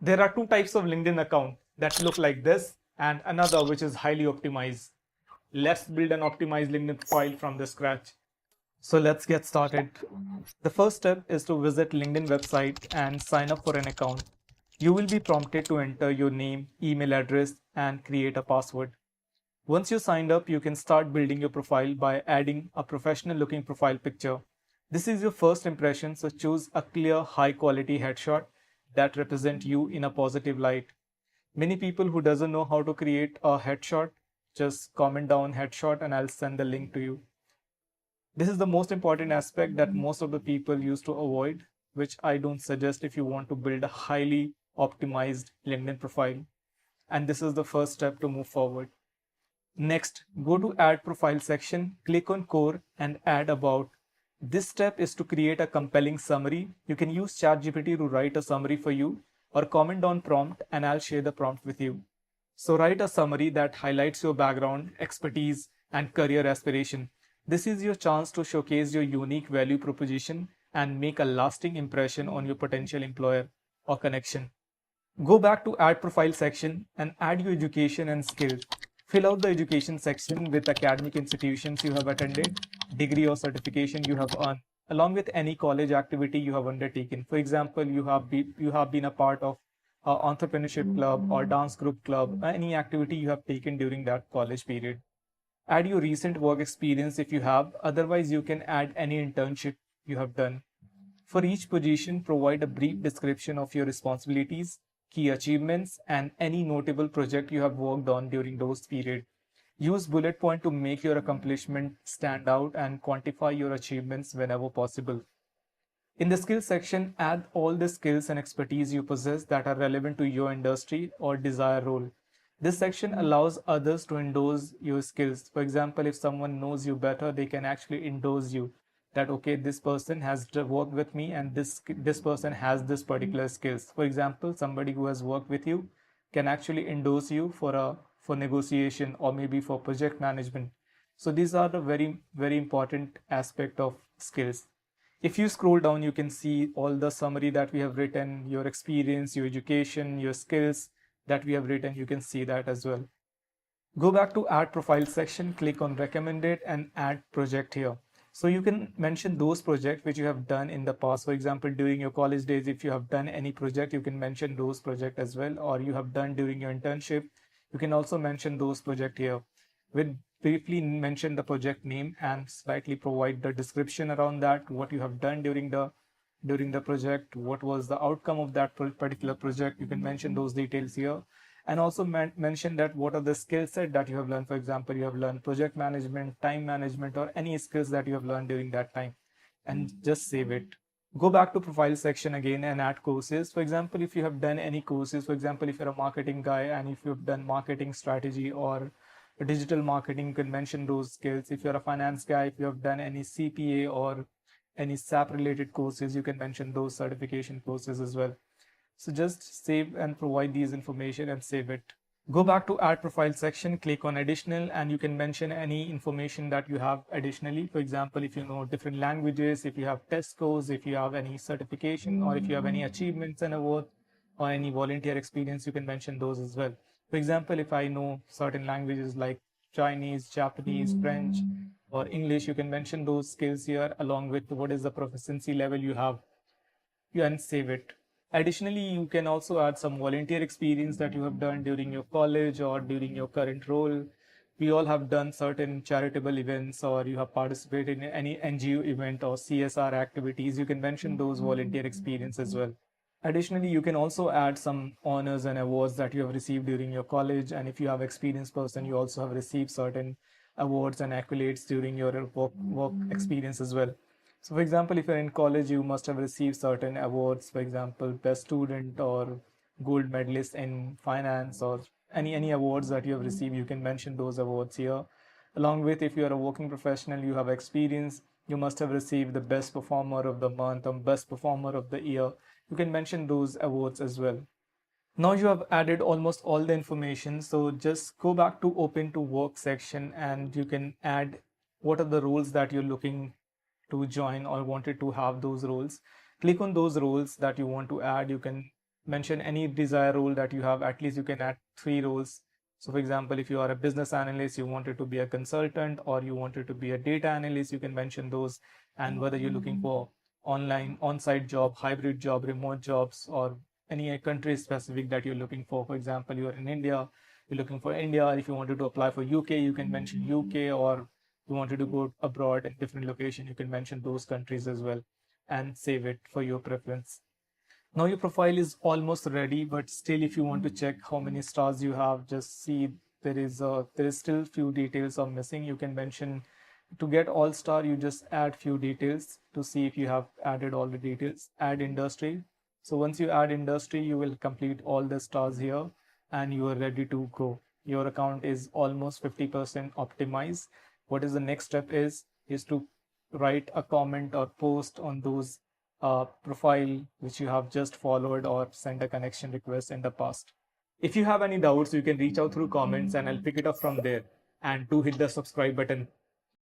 There are two types of LinkedIn account that look like this and another which is highly optimized. Let's build an optimized LinkedIn profile from the scratch. So let's get started. The first step is to visit LinkedIn website and sign up for an account. You will be prompted to enter your name, email address, and create a password. Once you signed up, you can start building your profile by adding a professional looking profile picture. This is your first impression, so choose a clear, high quality headshot that represent you in a positive light. Many people who doesn't know how to create a headshot, just comment down headshot and I'll send the link to you. This is the most important aspect that most of the people used to avoid, which I don't suggest if you want to build a highly optimized LinkedIn profile. And this is the first step to move forward. Next, go to Add Profile section, click on Core and add About. This step is to create a compelling summary. You can use ChatGPT to write a summary for you or comment on prompt and I'll share the prompt with you. So write a summary that highlights your background, expertise, and career aspiration. This is your chance to showcase your unique value proposition and make a lasting impression on your potential employer or connection. Go back to Add Profile section and add your education and skills. Fill out the education section with academic institutions you have attended, degree or certification you have earned, along with any college activity you have undertaken. For example, you have been a part of entrepreneurship club or dance group club, any activity you have taken during that college period. Add your recent work experience if you have, otherwise you can add any internship you have done. For each position, provide a brief description of your responsibilities, key achievements, and any notable project you have worked on during those periods. Use bullet point to make your accomplishment stand out and quantify your achievements whenever possible. In the skills section, add all the skills and expertise you possess that are relevant to your industry or desired role. This section allows others to endorse your skills. For example, if someone knows you better, they can actually endorse you that okay, this person has worked with me and this person has this particular skills. For example, somebody who has worked with you can actually endorse you for negotiation or maybe for project management. So these are the very important aspect of skills. If you scroll down, you can see all the summary that we have written, your experience, your education, your skills that we have written. You can see that as well. Go back to Add Profile section, click on Recommended and Add Project here. So you can mention those projects which you have done in the past. For example, during your college days, if you have done any project, you can mention those projects as well, or you have done during your internship, you can also mention those projects here. With briefly mention the project name and slightly provide the description around that, what you have done during the project, what was the outcome of that particular project. You can mention those details here and also mention that what are the skill set that you have learned. For example, you have learned project management, time management, or any skills that you have learned during that time, and just save it. Go back to profile section again and add courses. For example, if you have done any courses, for example, if you're a marketing guy and if you've done marketing strategy or digital marketing, you can mention those skills. If you're a finance guy, if you have done any CPA or any SAP related courses, you can mention those certification courses as well. So just save and provide these information and save it. Go back to Add Profile section, click on Additional, and you can mention any information that you have additionally. For example, if you know different languages, if you have test scores, if you have any certification, or if you have any achievements and awards, or any volunteer experience, you can mention those as well. For example, if I know certain languages like Chinese, Japanese, French, or English, you can mention those skills here along with what is the proficiency level you have. You can save it. Additionally, you can also add some volunteer experience that you have done during your college or during your current role. We all have done certain charitable events or you have participated in any NGO event or CSR activities. You can mention those volunteer experience as well. Additionally, you can also add some honors and awards that you have received during your college. And if you have experienced person, you also have received certain awards and accolades during your work experience as well. So for example, if you're in college, you must have received certain awards, for example, best student or gold medalist in finance or any awards that you have received, you can mention those awards here. Along with if you are a working professional, you have experience, you must have received the best performer of the month or best performer of the year. You can mention those awards as well. Now you have added almost all the information. So just go back to open to work section and you can add what are the roles that you're looking to join or wanted to have those roles. Click on those roles that you want to add. You can mention any desired role that you have. At least you can add 3 roles. So for example, if you are a business analyst, you wanted to be a consultant, or you wanted to be a data analyst, you can mention those. And whether you're looking for online, on-site job, hybrid job, remote jobs, or any country specific that you're looking for. For example, you are in India, you're looking for India. If you wanted to apply for UK, you can mention UK, or you wanted to go abroad in different location, you can mention those countries as well and save it for your preference. Now your profile is almost ready, but still if you want to check how many stars you have, just see there is still few details are missing. You can mention to get all star, you just add few details to see if you have added all the details. Add industry. So once you add industry, you will complete all the stars here and you are ready to go. Your account is almost 50% optimized. What is the next step is to write a comment or post on those profile which you have just followed or sent a connection request in the past. If you have any doubts, you can reach out through comments and I'll pick it up from there. And do hit the subscribe button